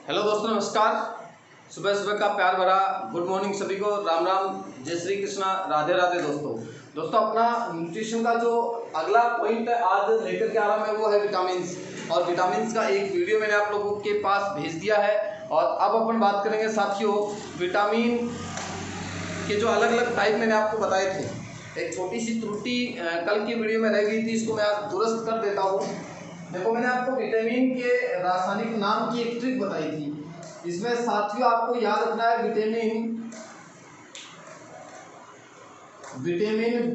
Hello दोस्तों, नमस्कार। सुबह सुबह का प्यार भरा गुड मॉर्निंग सभी को। राम राम, जय श्री कृष्णा, राधे राधे। दोस्तों अपना न्यूट्रिशन का जो अगला पॉइंट आज लेकर के आ रहा मैं वो है विटामिन्स। और विटामिन्स का एक वीडियो मैंने आप लोगों के पास भेज दिया है। और अब अपन बात करेंगे साथियों विटामिन के जो अलग अलग टाइप मैंने आपको बताए थे। एक छोटी सी त्रुटि कल की वीडियो में रह गई थी, इसको मैं आज दुरुस्त कर देता हूँ। देखो, मैंने आपको विटामिन के रासायनिक नाम की एक ट्रिक बताई थी। इसमें साथियों आपको याद रखना है विटामिन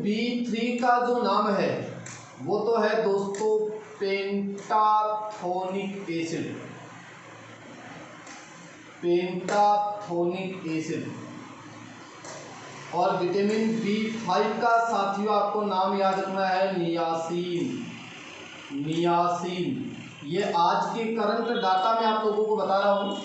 B3 का जो नाम है वो तो है दोस्तों पेंटाथोनिक एसिड। और विटामिन B5 का साथियों आपको नाम याद रखना है नियासिन। ये आज के करंट डाटा में आप लोगों को बता रहा हूँ।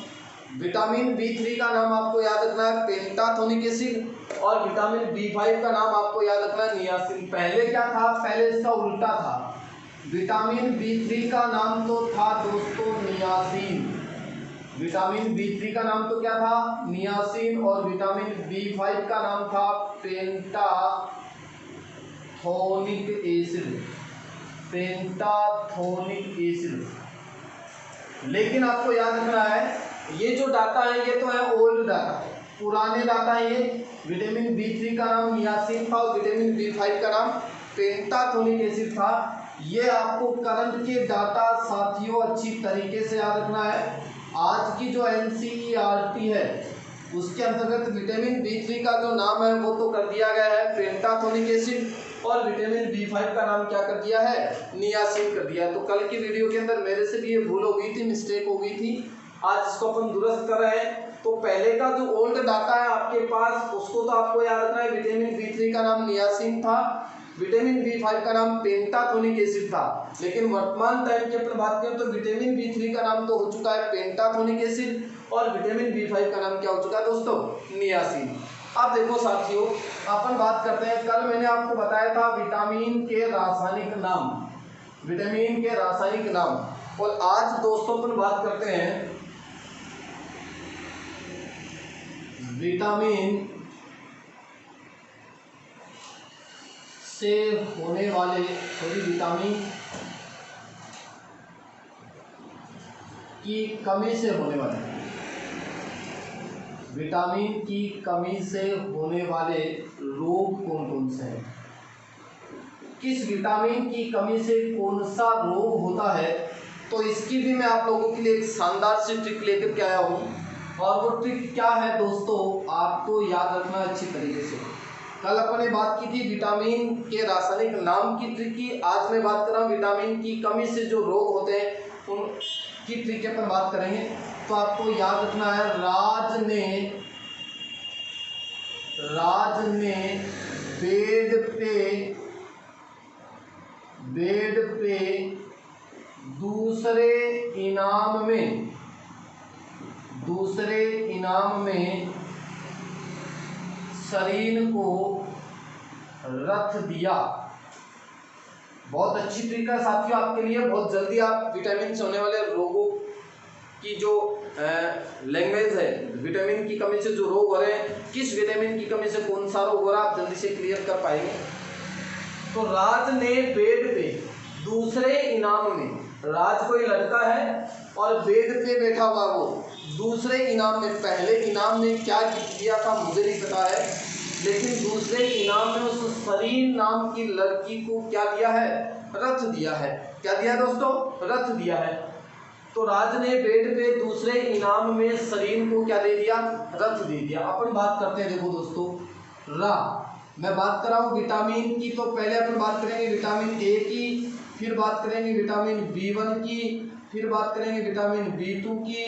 विटामिन B3 का नाम आपको याद रखना है पेंटाथोनिक एसिड और विटामिन B5 का नाम आपको याद रखना है नियासिन। पहले क्या था? पहले इसका उल्टा था। विटामिन B3 का नाम तो था दोस्तों नियासिन। विटामिन B3 का नाम तो क्या था? नियासिन। और विटामिन B5 का नाम था पेंटाथोनिक एसिड। लेकिन आपको याद रखना है ये जो डाटा है ये तो है ओल्ड डाटा, पुराने डाटा है। ये विटामिन B3 का नाम नियासिन था और विटामिन B5 का नाम पेंटाथोनिक एसिड था। ये आपको करंट के डाटा साथियों अच्छी तरीके से याद रखना है। आज की जो NCERT है उसके अंतर्गत विटामिन B3 का जो नाम है वो तो कर दिया गया है पेंटाथोनिक एसिड और विटामिन B5 का नाम क्या कर दिया है? नियासिन कर दिया है। तो कल की वीडियो के अंदर मेरे से भी ये भूल हो गई थी, मिस्टेक हो गई थी। आज इसको अपन दुरुस्त कर रहे हैं। तो पहले का जो ओल्ड डाटा है आपके पास उसको तो आपको याद रखना है विटामिन B3 का नाम नियासिन था, विटामिन B5 का नाम पेंटाथोनिक एसिड था। लेकिन वर्तमान टाइम की अपन बात करें तो विटामिन B3 का नाम तो हो चुका है पेंटाथोनिक एसिड और विटामिन B5 का नाम क्या हो चुका है दोस्तों? नियासिन। अब देखो साथियों, अपन बात करते हैं। कल मैंने आपको बताया था विटामिन के रासायनिक नाम। और आज दोस्तों अपन बात करते हैं विटामिन से होने वाले विटामिन की कमी से होने वाले रोग कौन कौन से हैं? किस विटामिन की कमी से कौन सा रोग होता है? तो इसकी भी मैं आप लोगों के लिए एक शानदार सी ट्रिक लेकर के आया हूँ। और वो ट्रिक क्या है दोस्तों, आपको याद रखना अच्छी तरीके से। कल अपन ने बात की थी विटामिन के रासायनिक नाम की ट्रिक की। आज मैं बात कर रहा हूँ विटामिन की कमी से जो रोग होते हैं उनकी ट्रिक की अपन बात करेंगे। तो आपको याद रखना है राज ने बेड पे दूसरे इनाम में शरीर को रख दिया। बहुत अच्छी ट्रिक है साथियों आपके लिए। बहुत जल्दी आप विटामिन से होने वाले रोगों की जो लैंग्वेज है, विटामिन की कमी से जो रोग हो रहे हैं, किस विटामिन की कमी से कौन सा रोग हो रहा है, आप जल्दी से क्लियर कर पाएंगे। तो राज ने बेड पे दूसरे इनाम में, राज कोई लड़का है और बेड पे बैठा हुआ वो दूसरे इनाम में, पहले इनाम में क्या किया था मुझे नहीं पता है, लेकिन दूसरे इनाम में उस सरीन नाम की लड़की को क्या दिया है? रथ दिया है। क्या दिया दोस्तों? रथ दिया है। तो राज ने बेड पे दूसरे इनाम में सरीन को क्या दे दिया? रथ दे दिया। अपन बात करते हैं, देखो दोस्तों, मैं बात कर रहा हूँ विटामिन की। तो पहले अपन बात करेंगे विटामिन A की, फिर बात करेंगे विटामिन B1 की, फिर बात करेंगे विटामिन B2 की,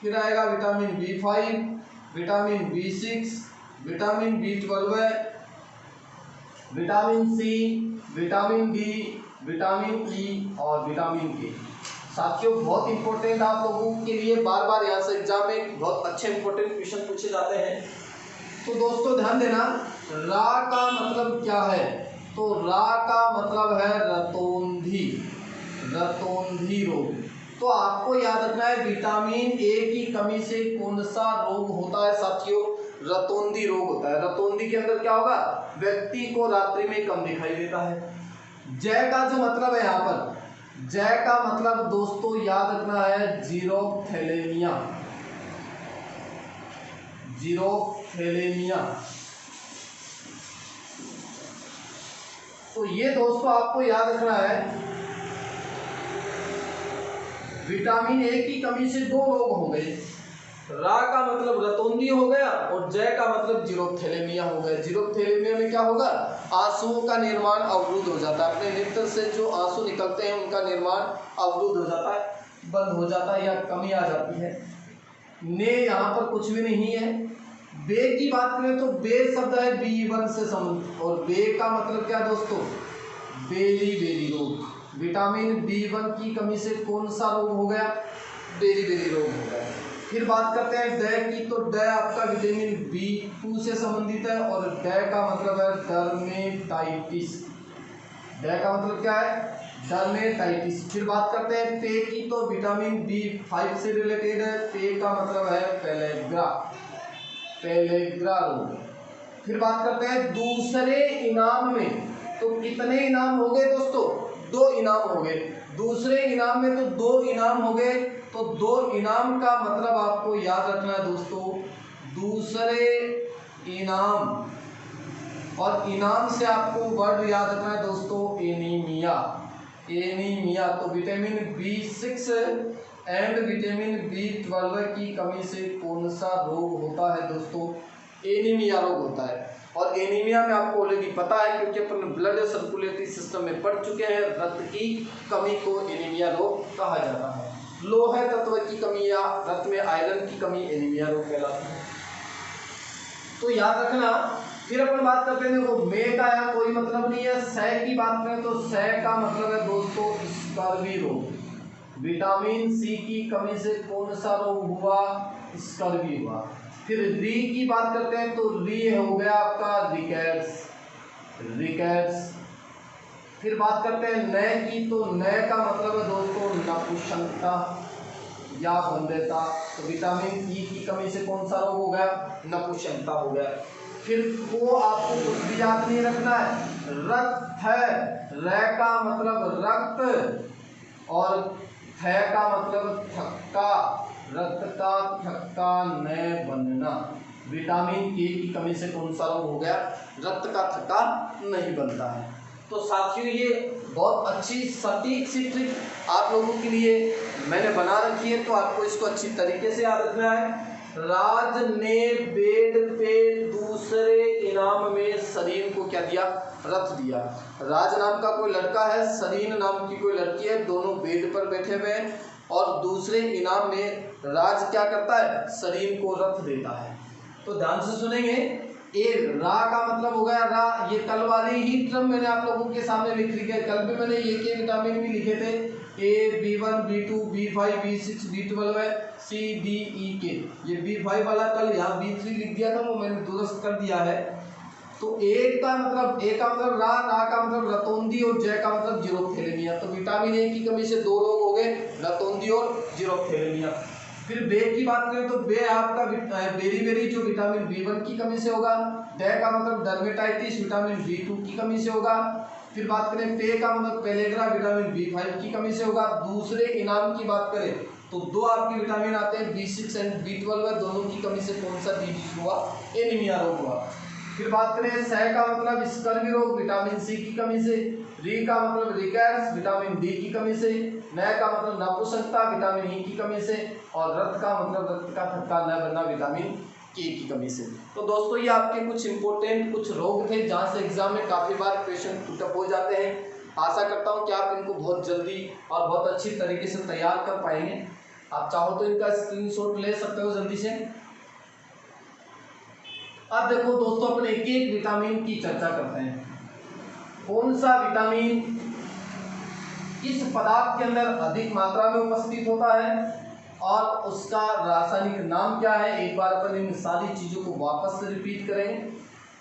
फिर आएगा vitamin B5, vitamin B6, vitamin B12, vitamin C, vitamin D, vitamin E और विटामिन K। साथियों बहुत इंपॉर्टेंट आप लोगों के लिए, बार बार यहाँ से एग्जाम में बहुत अच्छे इंपॉर्टेंट क्वेश्चन पूछे जाते हैं। तो दोस्तों ध्यान देना, रा का मतलब क्या है? तो रा का मतलब है रतौंधी रोग। तो आपको याद रखना है विटामिन ए की कमी से कौन सा रोग होता है साथियों? रतौंधी रोग होता है। रतौंधी के अंदर क्या होगा? व्यक्ति को रात्रि में कम दिखाई देता है। जय का जो मतलब है यहाँ पर, जय का मतलब दोस्तों याद रखना है जीरोथैलेमिया। जीरोथैलेमिया। तो ये दोस्तों आपको याद रखना है, विटामिन ए की कमी से दो रोग हो गए। रा का मतलब रतौंधी हो गया और जय का मतलब जीरोथैलेमिया हो गया। जीरोथैलेमिया में क्या होगा? आंसुओं का निर्माण अवरुद्ध हो जाता है। अपने नेत्र से जो आंसू निकलते हैं उनका निर्माण अवरुद्ध हो जाता है, बंद हो जाता है या कमी आ जाती है। ने यहाँ पर कुछ भी नहीं है। बे की बात करें तो बे शब्द है B1 से संबंधित, और बे का मतलब क्या दोस्तों? बेरी बेरी रोग। विटामिन B1 की कमी से कौन सा रोग हो गया? बेरी बेरी रोग हो गया। फिर बात करते हैं ड की, तो ड आपका विटामिन B2 से संबंधित है और ड का मतलब है डर्मेटाइटिस। ड का मतलब क्या है? डर्मेटाइटिस। फिर बात करते हैं पे की, तो विटामिन B5 से रिलेटेड है। पे का मतलब है पेलेग्रा, पेलेग्रा रोग। फिर बात करते हैं दूसरे इनाम में, तो कितने इनाम हो गए दोस्तों? 2 इनाम हो गए। दूसरे इनाम में तो 2 इनाम हो गए, तो 2 इनाम का मतलब आपको याद रखना है दोस्तों, दूसरे इनाम, और इनाम से आपको वर्ड याद रखना है दोस्तों एनीमिया। एनीमिया। तो vitamin B6 and vitamin B12 की कमी से कौन सा रोग होता है दोस्तों? एनीमिया रोग होता है। और एनीमिया में आपको ऑलरेडी पता है, क्योंकि अपन ब्लड सर्कुलेटरी सिस्टम में पढ़ चुके हैं, रक्त की कमी को एनीमिया रोग कहा जाता है। लोह तत्व की कमी या रक्त में आयरन की कमी एनीमिया रोग कहलाता है। तो याद रखना। फिर अपन बात करते हैं, देखो मे का यहाँ कोई मतलब नहीं है। सै की बात करें तो सै का मतलब है दोस्तों स्कर्वी रोग। विटामिन सी की कमी से कौन सा रोग हुआ? स्कर्वी हुआ। फिर री की बात करते हैं, तो री हो गया आपका रिकेट्स, रिकेट्स। फिर बात करते हैं नय की, तो नय का मतलब है दोस्तों नपुंसकता या बंध्यता। तो विटामिन ई की कमी से कौन सा रोग हो गया? नपुंसकता हो गया। फिर को आपको कुछ भी याद नहीं रखना है, रक्त है, र का मतलब रक्त और थ का मतलब थक्का, रक्त का थक्का न बनना। विटामिन ए की कमी से कौन सा रोग हो गया? रक्त का थक्का नहीं बनता है। तो साथियों ये बहुत अच्छी सटीक सी ट्रिक आप लोगों के लिए मैंने बना रखी है, तो आपको इसको अच्छी तरीके से याद रखना है। राज ने बेड पे दूसरे इनाम में सरीन को क्या दिया? रथ दिया। राज नाम का कोई लड़का है, सरीन नाम की कोई लड़की है, दोनों बेड पर बैठे हुए हैं और दूसरे इनाम में राज क्या करता है? सरीन को रथ देता है। तो ध्यान से सुनेंगे। ए रा का मतलब हो गया रा, ये कल वाली ही टर्म मैंने आप लोगों के सामने लिख ली है। कल भी मैंने ये के विटामिन भी लिखे थे, ए B1 B2 B5 B6 B12 है, C D E के। ये B5 वाला कल यहाँ B3 लिख दिया था, वो मैंने दुरुस्त कर दिया है। तो ए का मतलब रा, रा का मतलब रतौंधी और जय का मतलब जीरोथैलेमिया। तो विटामिन ए की कमी से 2 रोग हो गए, रतौंधी और जीरोथैलेमिया। फिर बे की बात करें तो बे आपका बेरी बेरी जो विटामिन B1 की कमी से होगा। डे का मतलब डर्मेटाइटिस विटामिन B2 की कमी से होगा। फिर बात करें पे का मतलब पेलेग्रा विटामिन B5 की कमी से होगा। दूसरे इनाम की बात करें तो 2 आपके विटामिन आते हैं B6 एंड B12, दोनों की कमी से कौन सा डिजीज हुआ? एनीमिया रोग हुआ। फिर बात करें सै का मतलब स्कर्वी रोग विटामिन सी की कमी से। री का मतलब रिकेट्स विटामिन डी की कमी से। नय का मतलब नपुंसकता विटामिन ई की कमी से। और रक्त का मतलब रक्त का थक्का न बनना विटामिन के की कमी से। तो दोस्तों ये आपके कुछ इंपॉर्टेंट कुछ रोग थे जहाँ से एग्जाम में काफ़ी बार क्वेश्चन पुटअप हो जाते हैं। आशा करता हूँ कि आप इनको बहुत जल्दी और बहुत अच्छी तरीके से तैयार कर पाएंगे। आप चाहो तो इनका स्क्रीनशॉट ले सकते हो जल्दी से। अब देखो दोस्तों अपने एक एक विटामिन की चर्चा करते हैं। कौन सा विटामिन किस पदार्थ के अंदर अधिक मात्रा में उपस्थित होता है और उसका रासायनिक नाम क्या है? एक बार अपन इन सारी चीजों को वापस से रिपीट करेंगे,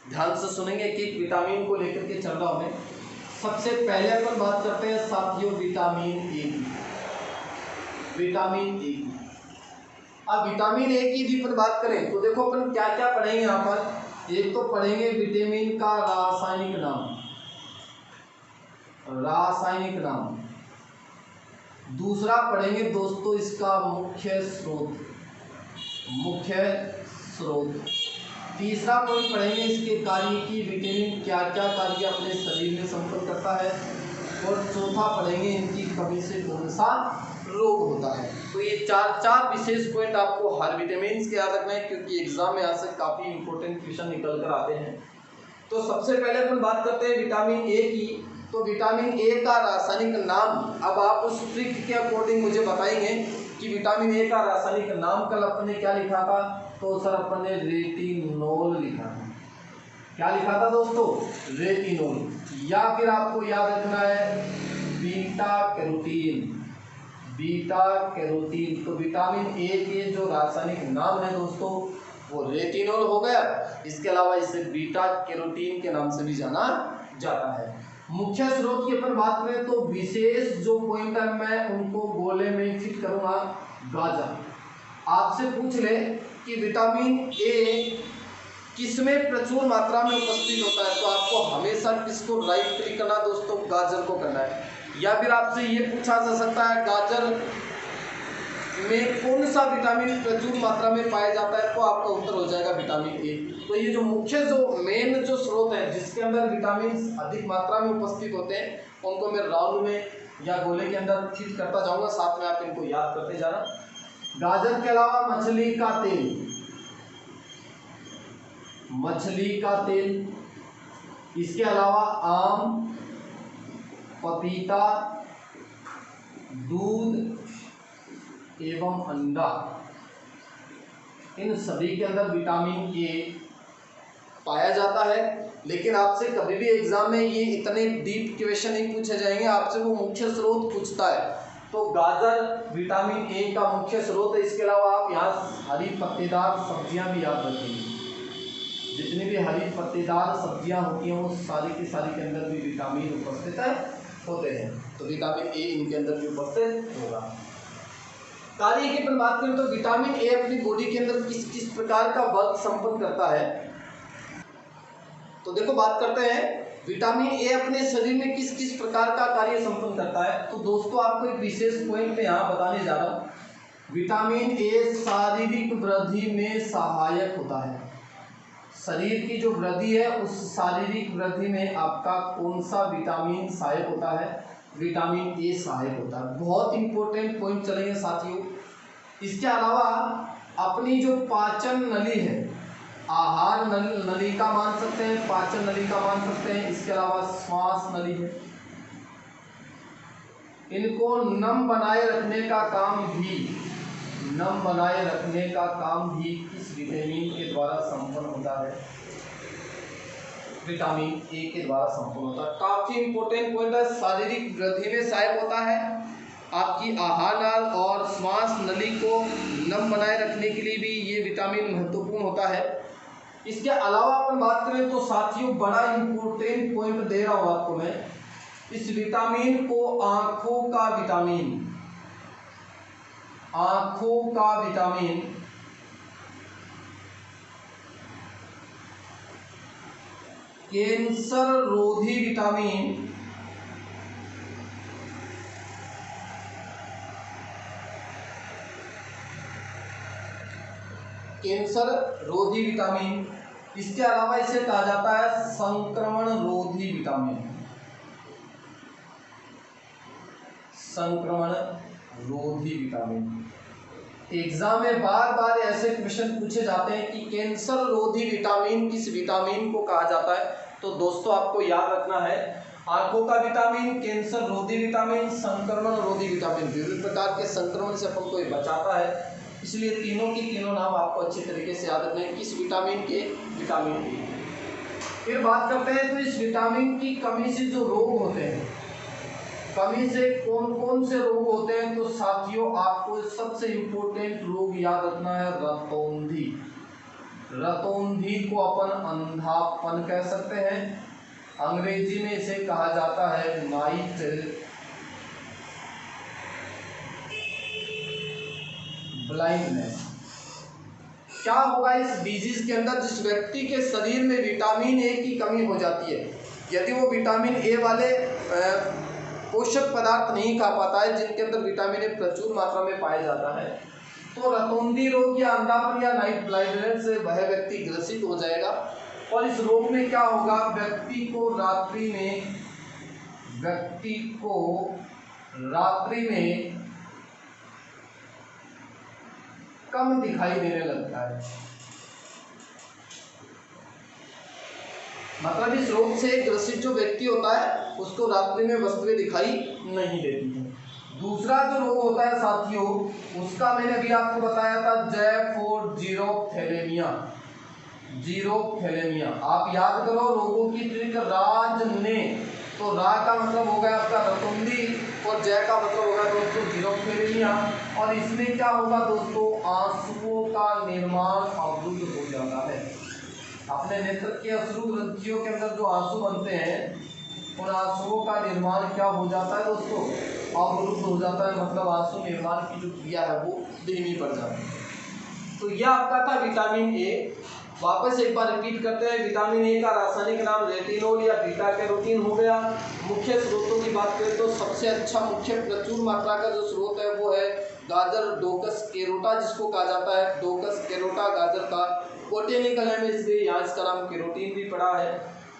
ध्यान से सुनेंगे। एक एक विटामिन को लेकर के चल रहा हूं मैं। सबसे पहले अपन बात करते हैं साथियों विटामिन ए की। विटामिन ए की। अब विटामिन ए की यदि अपन बात करें तो देखो अपन क्या क्या पढ़ेंगे यहाँ पर। एक तो पढ़ेंगे विटामिन का रासायनिक नाम, रासायनिक नाम। दूसरा पढ़ेंगे दोस्तों इसका मुख्य स्रोत, मुख्य स्रोत। तीसरा पॉइंट पढ़ेंगे इसके कार्य की, विटामिन क्या क्या कार्य अपने शरीर में संपन्न करता है। और चौथा पढ़ेंगे इनकी कमी से कौन सा रोग होता है। तो ये चार विशेष पॉइंट आपको हर विटामिन के याद रखना है, क्योंकि एग्जाम में यहाँ से काफी इंपॉर्टेंट क्वेश्चन निकल कर आते हैं। तो सबसे पहले अपन बात करते हैं विटामिन ए की। तो विटामिन ए का रासायनिक नाम, अब आप उस ट्रिक के अकॉर्डिंग मुझे बताएंगे कि विटामिन ए का रासायनिक नाम कल अपन ने क्या लिखा था। तो सर अपन ने रेटिनोल लिखा था। क्या लिखा था दोस्तों? रेटिनोल। या फिर आपको याद रखना है बीटा कैरोटीन, बीटा कैरोटीन। तो विटामिन ए के जो रासायनिक नाम है दोस्तों वो रेटिनोल हो गया। इसके अलावा इसे बीटा कैरोटीन के नाम से भी जाना जाता है। मुख्य स्रोत की अपन बात करें तो विशेष जो पॉइंट है मैं उनको गोले में फिट करूंगा। गाजर, आपसे पूछ ले कि विटामिन ए किसमें प्रचुर मात्रा में उपस्थित होता है, तो आपको हमेशा किसको राइट क्लिक करना दोस्तों? गाजर को करना है। या फिर आपसे ये पूछा जा सकता है गाजर में कौन सा विटामिन प्रचुर मात्रा में पाया जाता है, तो आपका उत्तर हो जाएगा विटामिन ए। तो ये जो मुख्य जो मेन जो स्रोत है जिसके अंदर विटामिन अधिक मात्रा में उपस्थित होते हैं उनको मैं राउंड में या गोले के अंदर फिट करता जाऊंगा, साथ में आप इनको याद करते जाना। गाजर के अलावा मछली का तेल, मछली का तेल। इसके अलावा आम, पपीता, दूध एवं अंडा, इन सभी के अंदर विटामिन ए पाया जाता है। लेकिन आपसे कभी भी एग्जाम में ये इतने डीप क्वेश्चन नहीं पूछे जाएंगे, आपसे वो मुख्य स्रोत पूछता है। तो गाजर विटामिन ए का मुख्य स्रोत है। इसके अलावा आप यहाँ हरी पत्तेदार सब्जियां भी याद रखेंगे। जितनी भी हरी पत्तेदार सब्जियां होती हैं वो सारी की सारी के अंदर भी विटामिन उपस्थित होते हैं। तो विटामिन ए इनके अंदर भी उपस्थित होगा। कार्य की अपन बात करें तो विटामिन ए अपनी बॉडी के अंदर किस किस प्रकार का वर्क संपन्न करता है। तो देखो बात करते हैं विटामिन ए अपने शरीर में किस किस प्रकार का कार्य संपन्न करता है। तो दोस्तों आपको एक विशेष पॉइंट में यहाँ बताने जा रहा हूँ। विटामिन ए शारीरिक वृद्धि में सहायक होता है। शरीर की जो वृद्धि है उस शारीरिक वृद्धि में आपका कौन सा विटामिन सहायक होता है? विटामिन ए सहायक होता है। बहुत इंपॉर्टेंट पॉइंट चलेंगे साथियों। इसके अलावा अपनी जो पाचन नली है, आहार नलिका मान सकते हैं, पाचन नलिका मान सकते हैं, इसके अलावा श्वास नली है, इनको नम बनाए रखने का काम भी, नम बनाए रखने का काम भी किस विटामिन के द्वारा संपन्न होता है? विटामिन ए के द्वारा संपन्न होता है। काफी इंपॉर्टेंट पॉइंट है। शारीरिक वृद्धि में सहायक होता है, आपकी आहार नाल और श्वास नली को नम बनाए रखने के लिए भी ये विटामिन महत्वपूर्ण होता है। इसके अलावा अपन बात करें तो साथियों बड़ा इंपॉर्टेंट पॉइंट दे रहा हूं आपको मैं, इस विटामिन को आंखों का विटामिन, आंखों का विटामिन, कैंसर रोधी विटामिन, कैंसर रोधी विटामिन, इसके अलावा इसे कहा जाता है संक्रमण रोधी विटामिन, संक्रमण रोधी विटामिन। एग्जाम में बार बार ऐसे क्वेश्चन पूछे जाते हैं कि कैंसर रोधी विटामिन किस विटामिन को कहा जाता है। तो दोस्तों आपको याद रखना है आंखों का विटामिन, कैंसर रोधी विटामिन, संक्रमण रोधी विटामिन। विभिन्न प्रकार के संक्रमण से अपन को ये बचाता है, इसलिए तीनों की तीनों नाम आपको अच्छे तरीके से याद रखने हैं। किस विटामिन के? Vitamin A. फिर बात करते हैं तो इस विटामिन की कमी से जो रोग होते हैं, कमी से कौन कौन से रोग होते हैं। तो साथियों आपको सबसे इंपॉर्टेंट रोग याद रखना है रतौंधी। रतौंधी को अपन अंधापन कह सकते हैं, अंग्रेजी में इसे कहा जाता है नाइट ब्लाइंडनेस। क्या होगा इस डिजीज के अंदर, जिस व्यक्ति के शरीर में विटामिन ए की कमी हो जाती है, यदि वो विटामिन ए वाले पोषक पदार्थ नहीं खा पाता है जिनके अंदर विटामिन ए प्रचुर मात्रा में पाया जाता है, तो रतौंधी रोग या अंधापन या नाइट ब्लाइंडनेस से वह व्यक्ति ग्रसित हो जाएगा। और इस रोग में क्या होगा, व्यक्ति को रात्रि में कम दिखाई देने लगता है। मतलब इस रोग से ग्रसित जो व्यक्ति होता है उसको रात्रि में वस्तुएं दिखाई नहीं देती हैं। दूसरा जो रोग होता है साथियों, उसका मैंने अभी आपको बताया था जीरोथैलेमिया। आप याद करो रोगों की ट्रिक राज ने, तो रा का मतलब हो गया आपका रतौंधी और जय का मतलब होगा दोस्तों जीरोथैलेमिया। और इसमें क्या होगा दोस्तों, आंसुओं का निर्माण अवरुद्ध हो जाता है। अपने नेत्र के अश्रु ग्रंथियों के अंदर जो आंसू बनते हैं, उन आंसुओं का निर्माण क्या हो जाता है दोस्तों, अवरुद्ध हो जाता है। मतलब आंसू निर्माण की जो क्रिया है वो धीमी पड़ जाती है। तो यह आपका था विटामिन ए। वापस एक बार रिपीट करते हैं, विटामिन ए का रासायनिक नाम रेटिनोल या बीटा कैरोटीन हो गया। मुख्य स्रोतों की बात करें तो सबसे अच्छा मुख्य प्रचुर मात्रा का जो स्रोत है वो है गाजर, डोकस कैरोटा जिसको कहा जाता है, डोकस कैरोटा गाजर का बोटेनिकल नेम, इसलिए यहाँ इसका नाम कैरोटीन भी पड़ा है।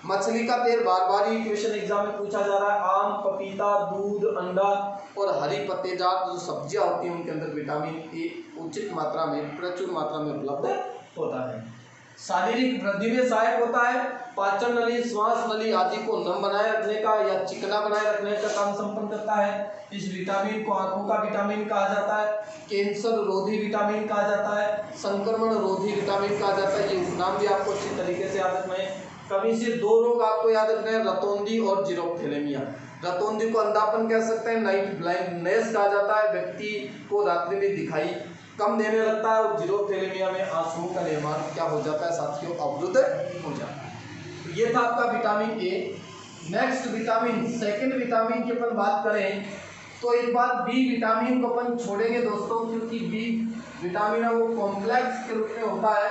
मछली का तेल बार बार ही क्वेश्चन एग्जाम में पूछा जा रहा है। आम, पपीता, दूध, अंडा और हरी पत्तेदार जो सब्जियां होती हैं उनके अंदर विटामिन ए उचित मात्रा में, प्रचुर मात्रा में उपलब्ध होता है। शारीरिक वृद्धि में सहायक होता है। पाचन नली, श्वास नली आदि को नम बनाए रखने का या चिकना बनाए रखने का काम संपन्न करता है। इस विटामिन को आंखों का विटामिन कहा जाता है, कैंसर रोधी विटामिन कहा जाता है, संक्रमण रोधी विटामिन कहा जाता है। ये नाम भी आपको अच्छी तरीके से याद रखना है। कमी से दो रोग आपको याद रखना है, रतौंधी और जीरोथैलेमिया। रतौंधी को अंधापन कह सकते हैं, नाइट ब्लाइंडनेस कहा जाता है, व्यक्ति को रात्रि में दिखाई कम देने लगता है। और जीरोथैलेमिया में आंसुओं का निर्माण क्या हो जाता है साथियों, अवरुद्ध हो जाता है। तो ये था आपका vitamin A. Next vitamin, second vitamin की अपन बात करें तो एक बार बी विटामिन को अपन छोड़ेंगे दोस्तों, क्योंकि बी विटामिन है वो कॉम्प्लेक्स के रूप में होता है।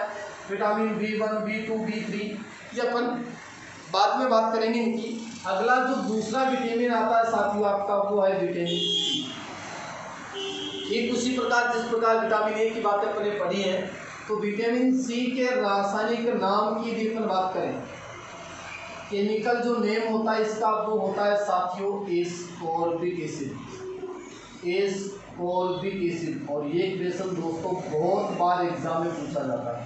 विटामिन B1, B2, B3 ये अपन बाद में बात करेंगे इनकी। अगला जो दूसरा विटामिन आता है साथियों आपका वो है विटामिन सी। ठीक उसी प्रकार जिस प्रकार विटामिन ए की बातें अपने पढ़ी है, तो विटामिन सी के रासायनिक नाम की यदि अपन बात करें, केमिकल जो नेम होता है इसका वो होता है साथियों एस्कॉर्बिक एसिड। Ascorbic acid. और ये क्वेश्चन दोस्तों बहुत बार एग्जाम में पूछा जाता है।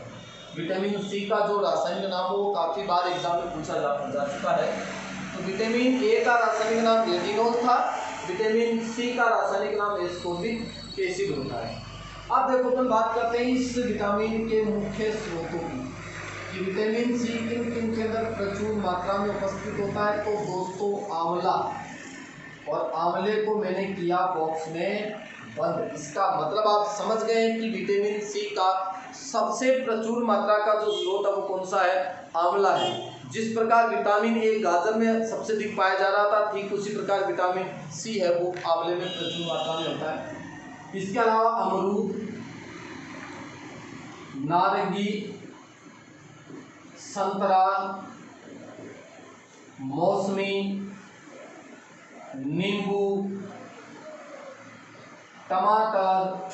विटामिन सी का जो रासायनिक नाम हो वो काफ़ी बार एग्जाम में पूछा जा चुका है। तो विटामिन ए का रासायनिक नाम रेटिनोल था, विटामिन सी का रासायनिक नाम एस्कॉर्बिक एसिड होता है। अब देखो अपन बात करते हैं इस विटामिन के मुख्य स्रोतों की कि विटामिन सी किन किन के अंदर प्रचुर मात्रा में उपस्थित होता है। तो दोस्तों आंवला, और आंवले को मैंने किया बॉक्स में बंद। इसका मतलब आप समझ गए हैं कि विटामिन सी का सबसे प्रचुर मात्रा का जो स्रोत है वो कौन सा है, आंवला है। जिस प्रकार विटामिन ए गाजर में सबसे अधिक पाया जा रहा था, ठीक उसी प्रकार विटामिन सी है वो आंवले में प्रचुर मात्रा में होता है। इसके अलावा अमरूद, नारंगी, संतरा, मौसमी, नींबू, टमाटर,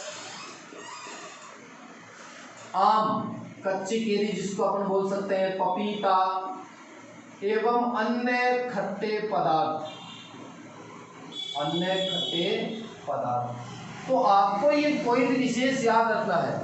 आम, कच्ची केरी जिसको अपन बोल सकते हैं, पपीता एवं अन्य खट्टे पदार्थ। तो आपको ये पॉइंट विशेष याद रखना है,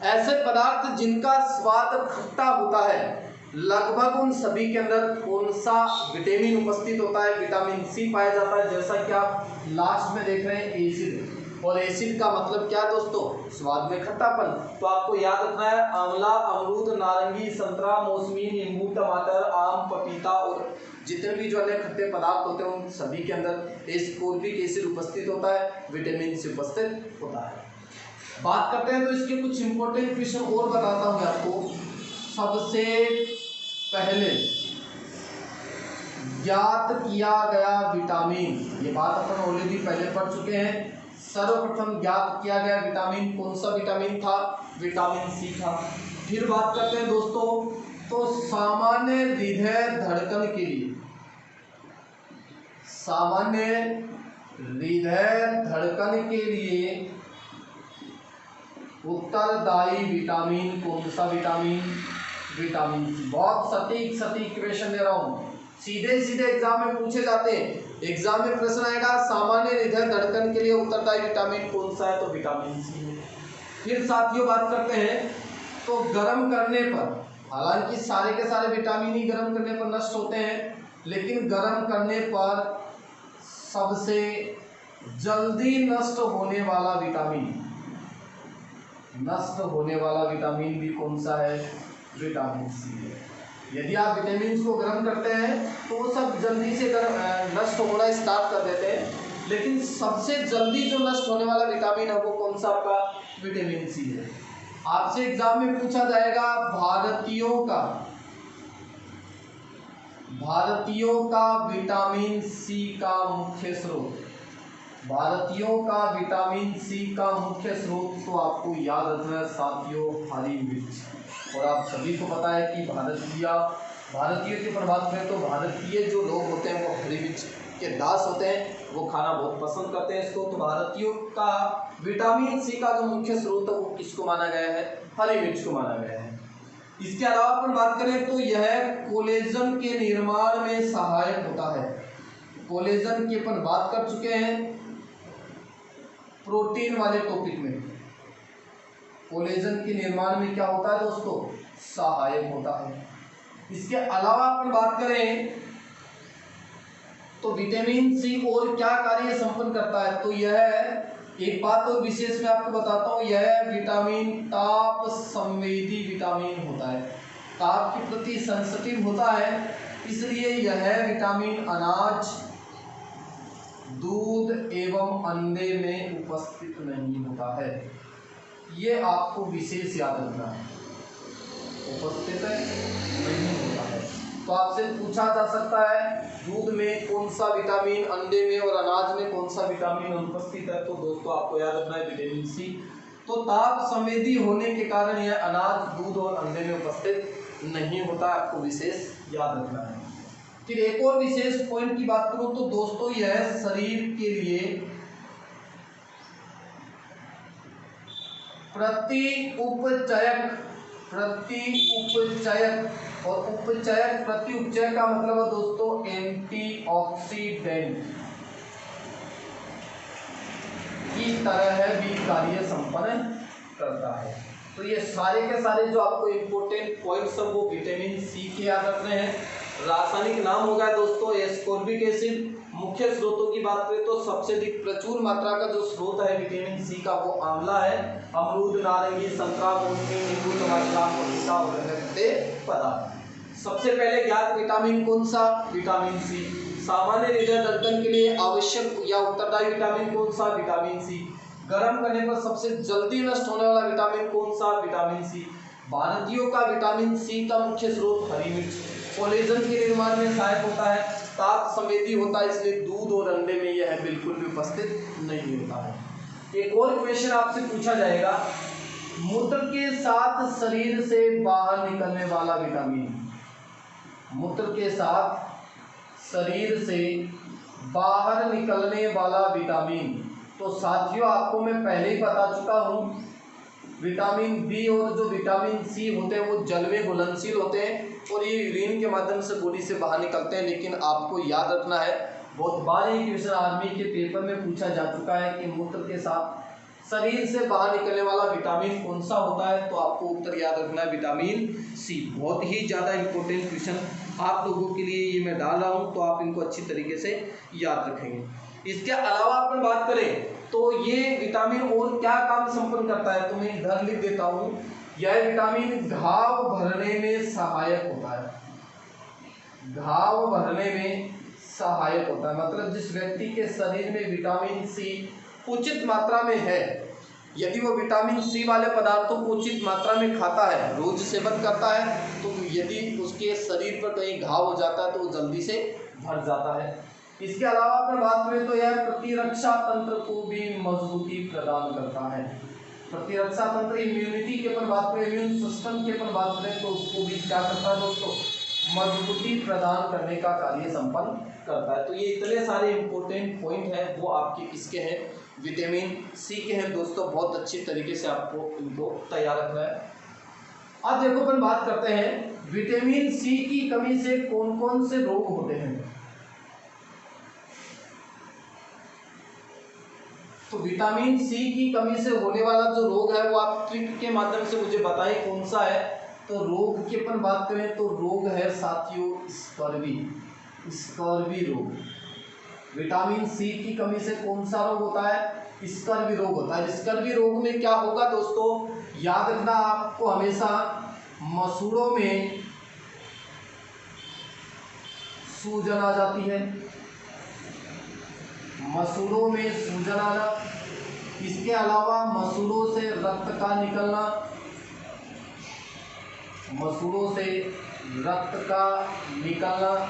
ऐसे पदार्थ जिनका स्वाद खट्टा होता है लगभग उन सभी के अंदर कौन सा विटामिन उपस्थित होता है, विटामिन सी पाया जाता है। जैसा कि आप लास्ट में देख रहे हैं एसिड, और एसिड का मतलब क्या है दोस्तों, स्वाद में खट्टापन। तो आपको याद रखना है आंवला, अमरूद, नारंगी, संतरा, मौसमी, नींबू, टमाटर, आम, पपीता और जितने भी जो अन्य खट्टे पदार्थ होते हैं उन सभी के अंदर एस्कॉर्बिक एसिड उपस्थित होता है, विटामिन सी उपस्थित होता है। बात करते हैं तो इसके कुछ इंपॉर्टेंट क्वेश्चन और बताता हूँ आपको। सबसे पहले ज्ञात किया गया विटामिन, ये बात अपन ऑलरेडी पहले पढ़ चुके हैं। सर्वप्रथम ज्ञात किया गया विटामिन कौन सा विटामिन था? विटामिन सी था। फिर बात करते हैं दोस्तों, तो सामान्य हृदय धड़कन के लिए, सामान्य हृदय धड़कन के लिए उत्तरदायी विटामिन कौन सा विटामिन? Vitamin C. बहुत सटीक सटीक क्वेश्चन दे रहा हूँ, सीधे सीधे एग्जाम में पूछे जाते हैं। एग्जाम में प्रश्न आएगा सामान्य हृदय धड़कन के लिए उत्तरदायी विटामिन कौन सा है? तो विटामिन सी है। फिर साथियों बात करते हैं, तो गर्म करने पर, हालांकि सारे के सारे विटामिन ही गर्म करने पर नष्ट होते हैं, लेकिन गर्म करने पर सबसे जल्दी नष्ट होने वाला विटामिन, नष्ट होने वाला विटामिन भी कौन सा है? विटामिन सी है। यदि आप विटामिन को गर्म करते हैं तो वो सब जल्दी से नष्ट होना स्टार्ट कर देते हैं, लेकिन सबसे जल्दी जो नष्ट होने वाला विटामिन है वो कौन सा? आपका विटामिन सी है। आपसे एग्जाम में पूछा जाएगा भारतीयों का विटामिन सी का मुख्य स्रोत, भारतीयों का विटामिन सी का मुख्य स्रोत, तो आपको याद रखना है साथियों हरी मिर्च। और आप सभी को पता है कि भारतीयों की पर बात करें तो भारतीय जो लोग होते हैं वो हरी मिर्च के दास होते हैं, वो खाना बहुत पसंद करते हैं इसको। तो भारतीयों का विटामिन सी का जो मुख्य स्रोत है वो किसको माना गया है? हरी मिर्च को माना गया है। इसके अलावा अपन बात करें तो यह कोलेजन के निर्माण में सहायक होता है। कोलेजन की अपन बात कर चुके हैं प्रोटीन वाले टॉपिक में। कोलेजन के निर्माण में क्या होता है दोस्तों? सहायक होता है। इसके अलावा अपन बात करें तो विटामिन सी और क्या कार्य संपन्न करता है? तो यह एक बात और विशेष मैं आपको बताता हूँ, यह विटामिन ताप संवेदी विटामिन होता है, ताप के प्रति सेंसिटिव होता है, इसलिए यह विटामिन अनाज, दूध एवं अंडे में उपस्थित नहीं होता है। ये आपको विशेष याद रखना है, उपस्थित नहीं होता है। तो आपसे पूछा जा सकता है दूध में कौन सा विटामिन, अंडे में और अनाज में कौन सा विटामिन अनुपस्थित है? तो दोस्तों आपको याद रखना है विटामिन सी। तो ताप संवेदी होने के कारण यह अनाज, दूध और अंडे में उपस्थित नहीं होता, आपको विशेष याद रखना है। फिर एक और विशेष पॉइंट की बात करूं तो दोस्तों यह शरीर के लिए प्रति उपचयक का मतलब है दोस्तों एंटीऑक्सीडेंट की तरह भी कार्य संपन्न करता है। तो ये सारे के सारे जो आपको इम्पोर्टेंट पॉइंट्स है वो विटामिन सी के याद रखने हैं। रासायनिक नाम होगा दोस्तों एस्कॉर्बिक एसिड। मुख्य स्रोतों की बात करें तो सबसे अधिक प्रचुर मात्रा का जो स्रोत है विटामिन सी का वो आंवला है। अमरूद, नारंगी, संतरा, मौसमी, नींबू, टमाटर, पपीता और पदार्थ। सबसे पहले ज्ञात विटामिन कौन सा? Vitamin C. सामान्य हृदय धड़कन के लिए आवश्यक या उत्तरदायी विटामिन कौन सा? Vitamin C. गर्म करने पर सबसे जल्दी नष्ट होने वाला विटामिन कौन सा? Vitamin C. भारतीयों का विटामिन सी का मुख्य स्रोत हरी मिर्च। कोलेजन के निर्माण में सहायक होता है, ताप संवेदी होता है, इसलिए दूध और अंडे में यह बिल्कुल भी उपस्थित नहीं होता है। एक और क्वेश्चन आपसे पूछा जाएगा, मूत्र के साथ शरीर से बाहर निकलने वाला विटामिन, मूत्र के साथ शरीर से बाहर निकलने वाला विटामिन। तो साथियों आपको मैं पहले ही बता चुका हूँ विटामिन बी और जो विटामिन सी होते हैं वो जल में घुलनशील होते हैं और ये यूरिन के माध्यम से बॉडी से बाहर निकलते हैं। लेकिन आपको याद रखना है, बहुत बार ये क्वेश्चन आर्मी के पेपर में पूछा जा चुका है कि मूत्र के साथ शरीर से बाहर निकलने वाला विटामिन कौन सा होता है? तो आपको उत्तर याद रखना है विटामिन सी। बहुत ही ज़्यादा इंपॉर्टेंट क्वेश्चन आप लोगों के लिए ये मैं डाल रहा हूँ, तो आप इनको अच्छी तरीके से याद रखेंगे। इसके अलावा अपन बात करें तो ये विटामिन और क्या काम संपन्न करता है, तो मैं इधर लिख देता हूँ। यह विटामिन घाव भरने में सहायक होता है, घाव भरने में सहायक होता है। मतलब जिस व्यक्ति के शरीर में विटामिन सी उचित मात्रा में है, यदि वो विटामिन सी वाले पदार्थों को उचित मात्रा में खाता है, रोज सेवन करता है, तो यदि उसके शरीर पर कहीं घाव हो जाता है तो वो जल्दी से भर जाता है। इसके अलावा अगर बात करें तो यह प्रतिरक्षा तंत्र को भी मजबूती प्रदान करता है। प्रतिरक्षा तंत्र इम्यूनिटी के अपन बात करें, इम्यून सिस्टम के अपन बात करें तो उसको भी क्या करता है दोस्तों, मजबूती प्रदान करने का कार्य संपन्न करता है। तो ये इतने सारे इंपॉर्टेंट पॉइंट हैं वो आपके किसके हैं, विटामिन सी के हैं दोस्तों। बहुत अच्छी तरीके से आपको इनको तैयार रखना है। अब देखो अपन बात करते हैं विटामिन सी की कमी से कौन कौन से रोग होते हैं। तो विटामिन सी की कमी से होने वाला जो रोग है वो आप ट्रिक के माध्यम से मुझे बताएं कौन सा है। तो रोग की अपन बात करें तो रोग है साथियों स्कर्वी, स्कर्वी रोग। विटामिन सी की कमी से कौन सा रोग होता है, स्कर्वी रोग होता है। स्कर्वी रोग में क्या होगा दोस्तों, याद रखना आपको हमेशा, मसूड़ों में सूजन आ जाती है, मसूड़ों में सूजन आना। इसके अलावा मसूड़ों से रक्त का निकलना, मसूड़ों से रक्त का निकलना।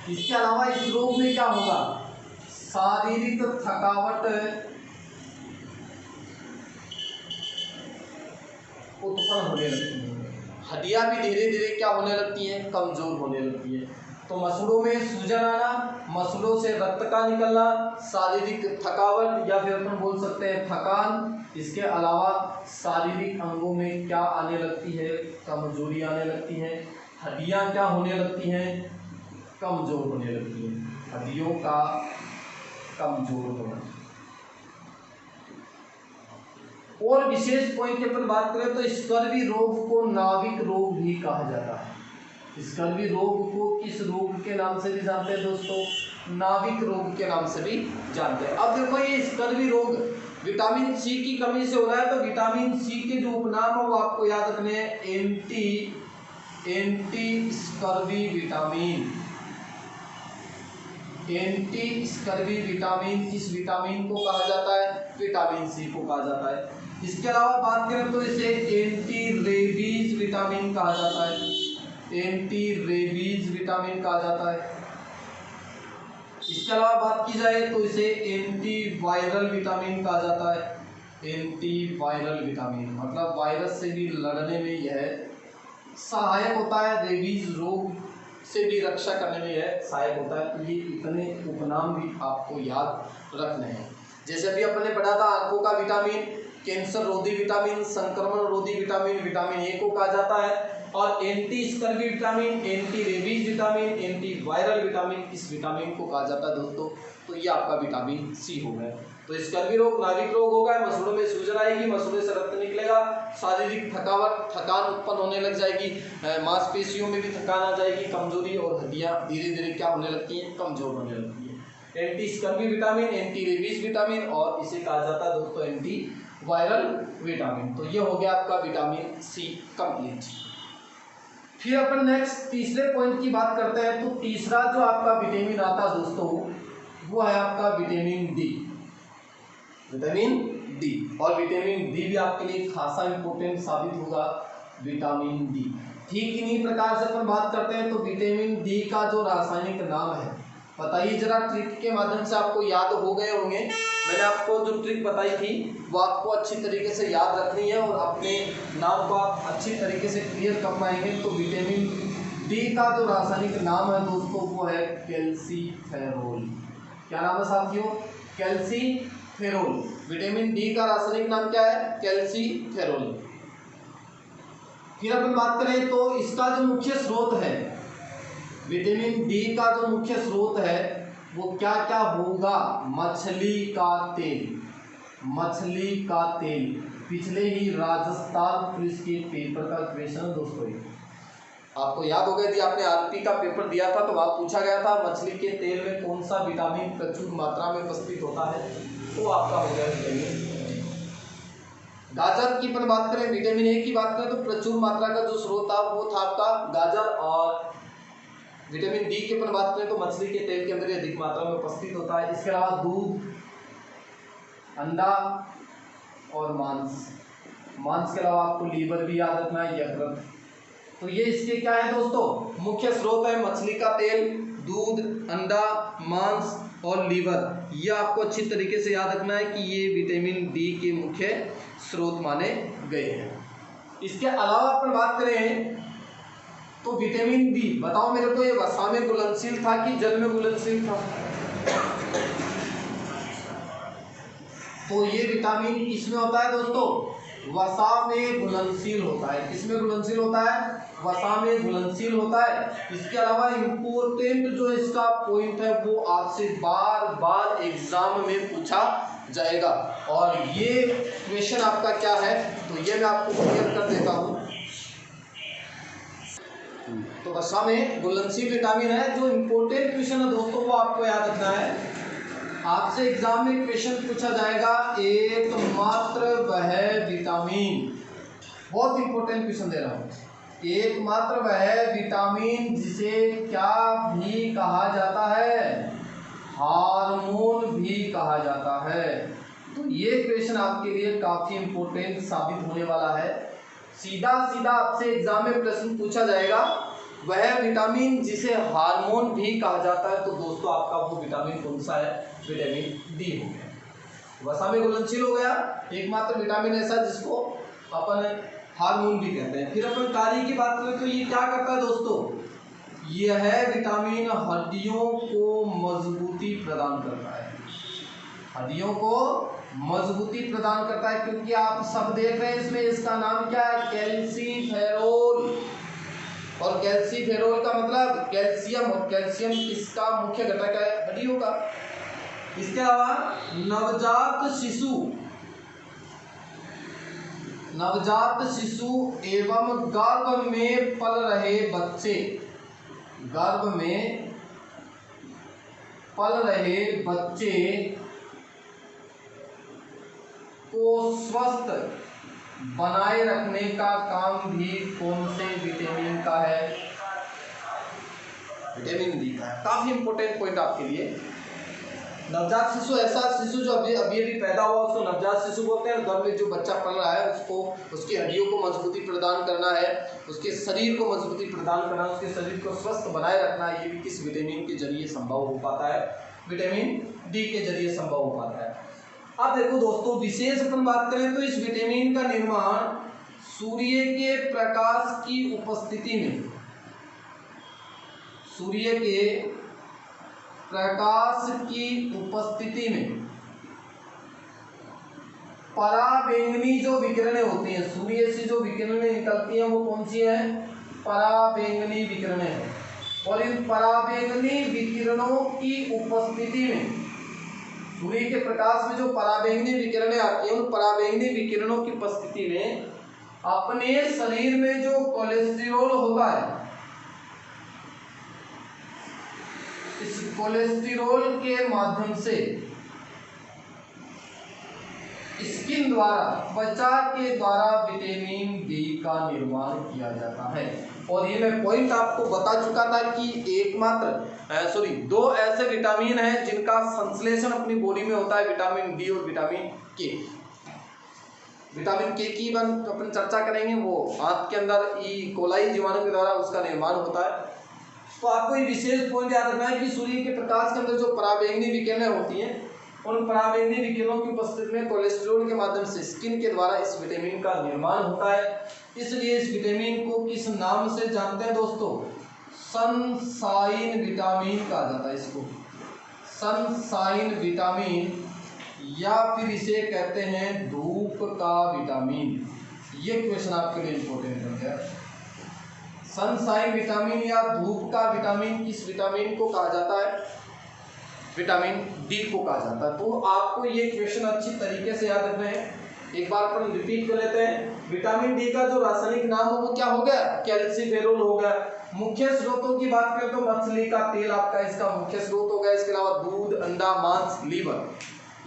इसके अलावा इस रोग में क्या होगा, शारीरिक थकावट उत्पन्न होने लगती है, हड्डियां भी धीरे धीरे क्या होने लगती हैं, कमजोर होने लगती है। तो मसूड़ों में सूजन आना, मसूड़ों से रक्त का निकलना, शारीरिक थकावट या फिर अपन बोल सकते हैं थकान। इसके अलावा शारीरिक अंगों में क्या आने लगती है, कमजोरी आने लगती है, हड्डियां क्या होने लगती हैं, कमजोर होने लगती है, हड्डियों का कमजोर होना। और विशेष पॉइंट की अपन बात करें तो स्कर्वी रोग को नाविक रोग भी कहा जाता है। स्कर्वी रोग को किस रोग के नाम से भी जानते हैं दोस्तों, नाविक रोग के नाम से भी जानते हैं। अब देखो ये स्कर्वी रोग विटामिन सी की कमी से हो रहा है, तो विटामिन सी के जो उपनाम है वो आपको याद रखने हैं, anti scurvy vitamin. Anti scurvy vitamin किस विटामिन को कहा जाता है, विटामिन सी को कहा जाता है। इसके अलावा बात करें तो इसे एंटी रेबीज विटामिन कहा जाता है, एंटी रेबीज विटामिन कहा जाता है। इसके अलावा बात की जाए तो इसे एंटी वायरल विटामिन कहा जाता है, एंटी वायरल विटामिन मतलब वायरस से भी लड़ने में यह सहायक होता है, रेबीज रोग से भी रक्षा करने में यह सहायक होता है। तो ये इतने उपनाम भी आपको याद रखने हैं। जैसे अभी अपने पढ़ा था आंखों का विटामिन, कैंसर रोधी विटामिन, संक्रमण रोधी विटामिन, विटामिन ए को कहा जाता है। और anti scurvy vitamin, anti rabies vitamin, anti viral vitamin, इस विटामिन को कहा जाता है दोस्तों। तो ये आपका विटामिन सी हो गया। तो स्कर्वी रोग नाविक रोग होगा, मसूड़ों में सूजन आएगी, मसूड़े से रक्त निकलेगा, शारीरिक थकावट थकान उत्पन्न होने लग जाएगी, मांसपेशियों में भी थकान आ जाएगी, कमजोरी, और हड्डियां धीरे धीरे क्या होने लगती हैं, कमजोर होने लगती है। Anti scurvy vitamin, anti rabies vitamin, और इसे कहा जाता है दोस्तों एंटी वायरल विटामिन। तो ये हो गया आपका विटामिन सी कंप्लीट। फिर अपन नेक्स्ट तीसरे पॉइंट की बात करते हैं। तो तीसरा जो आपका विटामिन आता है दोस्तों वो है आपका विटामिन डी, विटामिन डी। और विटामिन डी भी आपके लिए खासा इंपॉर्टेंट साबित होगा, विटामिन डी। ठीक इन्हीं प्रकार से अपन बात करते हैं। तो विटामिन डी का जो रासायनिक नाम है बताइए जरा, ट्रिक के माध्यम से आपको याद हो गए होंगे। मैंने आपको जो ट्रिक बताई थी वो आपको अच्छी तरीके से याद रखनी है और अपने नाम को आप अच्छी तरीके से क्लियर कर पाएंगे। तो विटामिन डी का जो रासायनिक नाम है दोस्तों वो है कैल्सीफेरोल। क्या नाम है साथियों, कैल्सीफेरोल। विटामिन डी का रासायनिक नाम क्या है, कैल्सीफेरोल। फिर अपन बात करें तो इसका जो मुख्य स्रोत है, विटामिन डी का जो मुख्य स्रोत है वो क्या क्या होगा, मछली का तेल, मछली का तेल। पिछले ही राजस्थान पुलिस के पेपर का क्वेश्चन दोस्तों आपको याद होगा, यदि आपने आरपी का पेपर दिया था तो वहाँ पूछा गया था मछली के तेल में कौन सा विटामिन प्रचुर मात्रा में उपस्थित होता है, तो आपका हो गया विटामिन। गाजर की अपन बात करें, विटामिन ए की बात करें तो प्रचुर मात्रा का जो स्रोत था वो था आपका गाजर। और विटामिन डी की अपन बात करें तो मछली के तेल के अंदर अधिक मात्रा में उपस्थित होता है। इसके अलावा दूध, अंडा और मांस। मांस के अलावा आपको लीवर भी याद रखना है, यकृत। तो ये इसके क्या है दोस्तों, मुख्य स्रोत है। मछली का तेल, दूध, अंडा, मांस और लीवर, ये आपको अच्छी तरीके से याद रखना है कि ये विटामिन डी के मुख्य स्रोत माने गए हैं। इसके अलावा अपन बात करें तो विटामिन डी, बताओ मेरे को, ये वसा में घुलनशील था कि जल में घुलनशील था? तो ये विटामिन किसमें होता है दोस्तों, वसा में घुलनशील होता है। किसमें घुलनशील होता है? वसा में घुलनशील होता है। इसके अलावा इम्पोर्टेंट जो इसका पॉइंट है वो आपसे बार बार एग्जाम में पूछा जाएगा, और ये क्वेश्चन आपका क्या है, तो ये मैं आपको क्लियर कर देता हूँ। तो वसा में घुलनशील विटामिन है, जो इम्पोर्टेंट क्वेश्चन है दोस्तों वो आपको याद रखना है। आपसे एग्जाम में क्वेश्चन पूछा जाएगा, एकमात्र वह विटामिन, बहुत इंपॉर्टेंट क्वेश्चन दे रहा हूँ, एकमात्र वह विटामिन जिसे क्या भी कहा जाता है, हार्मोन भी कहा जाता है। तो ये क्वेश्चन आपके लिए काफी इंपॉर्टेंट साबित होने वाला है। सीधा सीधा आपसे एग्जाम में प्रश्न पूछा जाएगा, वह विटामिन जिसे हार्मोन भी कहा जाता है, तो दोस्तों आपका वो विटामिन कौन सा है? विटामिन डी हो गया। वसा में घुलनशील हो गया, एकमात्र विटामिन ऐसा जिसको अपन हार्मोन भी कहते हैं। फिर अपन कार्य की बात करें तो ये क्या करता है दोस्तों, यह विटामिन हड्डियों को मजबूती प्रदान करता है, हड्डियों को मजबूती प्रदान करता है। क्योंकि आप सब देख रहे हैं इसमें, इसका नाम क्या है? कैल्सीफेरोल। और कैल्सीफेरोल का मतलब कैल्शियम, और कैल्शियम किसका मुख्य घटक है? हड्डियों का। इसके अलावा नवजात शिशु एवं गर्भ में पल रहे बच्चे, गर्भ में पल रहे बच्चे को स्वस्थ बनाए रखने का काम भी कौन से विटामिन का है? विटामिन डी का है। काफी इंपॉर्टेंट पॉइंट आपके लिए। नवजात शिशु, ऐसा शिशु जो अभी पैदा हुआ उसको नवजात शिशु बोलते हैं। गर्भ में जो बच्चा पल रहा है उसको, उसकी हड्डियों को मजबूती प्रदान करना है, उसके शरीर को मजबूती प्रदान करना, उसके शरीर को स्वस्थ बनाए रखना, ये भी किस विटामिन के जरिए संभव हो पाता है? विटामिन डी के जरिए संभव हो पाता है। अब देखो दोस्तों, विशेष अपन बात करें तो इस विटामिन का निर्माण सूर्य के प्रकाश की उपस्थिति में, सूर्य के प्रकाश की उपस्थिति में पराबैंगनी जो विकिरणें होती हैं, सूर्य से जो विकिरणें निकलती हैं वो कौन सी है? पराबैंगनी विकिरणें हैं। और इन पराबैंगनी विकिरणों की उपस्थिति में, सूर्य के प्रकाश में जो पराबैंगनी विकिरणें आती हैं, उन पराबैंगनी विकिरणों की उपस्थिति में अपने शरीर में जो कोलेस्ट्रॉल होता है, इस कोलेस्ट्रॉल के माध्यम से स्किन द्वारा, त्वचा के द्वारा विटामिन डी का निर्माण किया जाता है। और ये मैं पॉइंट आपको बता चुका था कि एकमात्र दो ऐसे विटामिन हैं जिनका संश्लेषण अपनी बॉडी में होता है, विटामिन डी और विटामिन के। विटामिन के की अपन चर्चा करेंगे, वो आंत के अंदर ई कोलाई जीवाणु के द्वारा उसका निर्माण होता है। तो आपको ये विशेष पॉइंट याद रखना है कि सूर्य के प्रकाश के अंदर जो पराबैंगनी विकिरणें होती हैं, उन पराबैंगनी विकिरणों की उपस्थिति में कोलेस्ट्रॉल के माध्यम से स्किन के द्वारा इस विटामिन का निर्माण होता है। इसलिए इस विटामिन को किस नाम से जानते हैं दोस्तों? सनशाइन विटामिन कहा जाता है इसको, सनशाइन विटामिन, या फिर इसे कहते हैं धूप का विटामिन। ये क्वेश्चन आपके लिए इंपॉर्टेंट हो गया। सनशाइन विटामिन या धूप का विटामिन, किस विटामिन को कहा जाता है? विटामिन डी को कहा जाता है। तो आपको ये क्वेश्चन अच्छी तरीके से याद रखना है। एक बार अपन रिपीट कर लेते हैं। विटामिन डी का जो रासायनिक नाम है वो क्या हो गया? कैल्सीफेरोल हो गया। मुख्य स्रोतों की बात करें तो मछली का तेल आपका इसका मुख्य स्रोत हो गया। इसके अलावा दूध, अंडा, मांस, लीवर,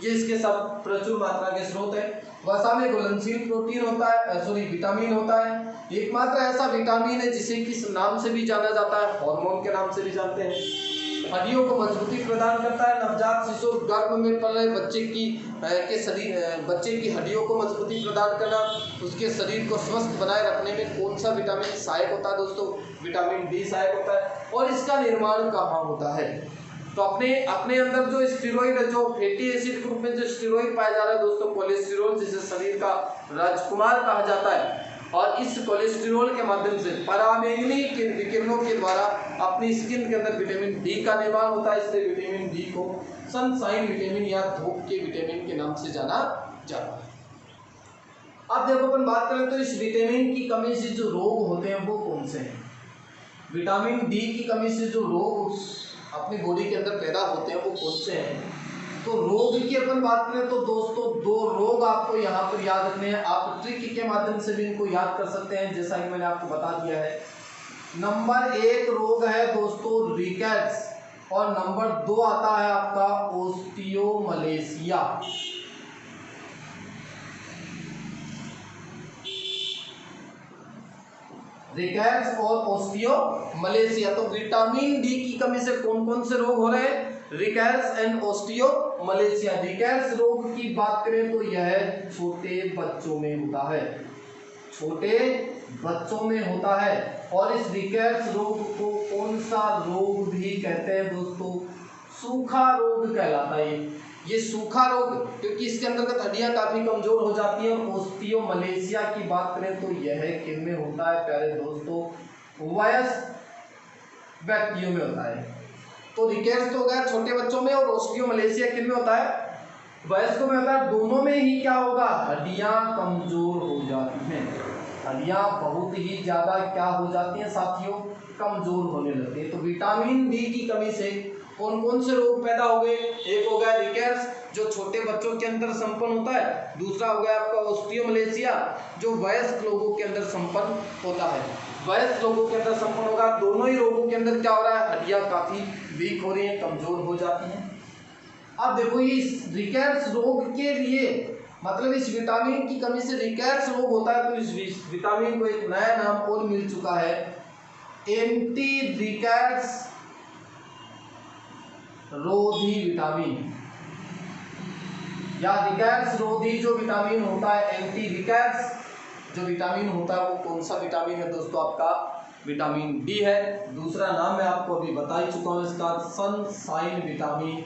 ये इसके सब प्रचुर मात्रा के स्रोत है। वसा में घुलनशील प्रोटीन होता है, विटामिन होता है। एकमात्र ऐसा विटामिन है जिसे किस नाम से भी जाना जाता है? हार्मोन के नाम से भी जानते हैं। हड्डियों को मजबूती प्रदान करता है। नवजात शिशु गर्भ में पल रहे बच्चे की हड्डियों को मजबूती प्रदान करना, उसके शरीर को स्वस्थ बनाए रखने में कौन सा विटामिन सहायक होता है दोस्तों? विटामिन डी सहायक होता है। और इसका निर्माण कहाँ होता है? तो अपने अंदर जो स्टेरॉइड है, जो फैटी एसिड के रूप में जो स्टेरॉइड पाया जा रहा है दोस्तों, कोलेस्टेरॉल, जिसे शरीर का राजकुमार कहा जाता है, और इस कोलेस्टेरॉल के माध्यम से पराबैंगनी विकिरणों के द्वारा अपनी स्किन के अंदर विटामिन डी का निर्माण होता है। इसलिए विटामिन डी को सनशाइन विटामिन या धूप के विटामिन के नाम से जाना जाता है। अब देखो अपन बात करें तो इस विटामिन की कमी से जो रोग होते हैं वो कौन से हैं? विटामिन डी की कमी से जो रोग अपनी बॉडी के अंदर पैदा होते हैं वो कौन से हैं? तो रोग की अपन बात करें तो दोस्तों 2 रोग आपको यहाँ पर याद रखने हैं। आप ट्रिक के माध्यम से भी इनको याद कर सकते हैं, जैसा कि मैंने आपको बता दिया है। नंबर 1 रोग है दोस्तों रिकेट्स, और नंबर 2 आता है आपका ओस्टियोमलेशिया। रिकेट्स और ओस्टियोमलेशिया। तो विटामिन डी की कमी से कौन कौन से रोग हो रहे हैं? Rickets and osteomalacia. रिकेट्स रोग की बात करें तो यह छोटे बच्चों में होता है, छोटे बच्चों में होता है। और इस रिकेट्स रोग को कौन सा रोग भी कहते हैं दोस्तों? सूखा रोग कहलाता है ये सूखा रोग, क्योंकि इसके अंतर्गत हड्डियां काफी कमजोर हो जाती हैं। और ओस्टियोमलेशिया की बात करें तो यह किन में होता है प्यारे दोस्तों? वयस्क व्यक्तियों में होता है। तो रिकेट्स तो हो गया छोटे बच्चों में, और ओस्टियोमलेशिया किन में होता है? वयस्कों में होता है। दोनों में ही क्या होगा? हड्डियां कमजोर हो जाती हैं, हड्डियां बहुत ही ज्यादा क्या हो जाती हैं साथियों? कमजोर होने लगती है। तो विटामिन डी की कमी से कौन कौन से रोग पैदा हो गए? एक हो गया रिकेट्स जो छोटे बच्चों के अंदर संपन्न होता है, दूसरा हो गया आपका ओस्टियोमलेशिया जो वयस्क लोगों के अंदर संपन्न होता है। वयस्क लोगों के अंदर संपन्न होगा। दोनों ही रोगों के अंदर क्या हो रहा है? हड्डियां काफी वीक हो रही हैं, कमजोर हो जाती हैं। अब देखो ये इस रिकेट्स रोग के लिए मतलब इस विटामिन की कमी से रिकेट्स रोग होता है, तो इस विटामिन को एक नया नाम और मिल चुका है, एंटी रिकेट्स रोधी विटामिन, या रिकेट्स रोधी जो विटामिन होता है, एंटी रिकेट्स जो विटामिन होता है वो कौन सा विटामिन है दोस्तों? आपका विटामिन डी है। दूसरा नाम मैं आपको अभी बता ही चुका हूँ इसका, सनशाइन विटामिन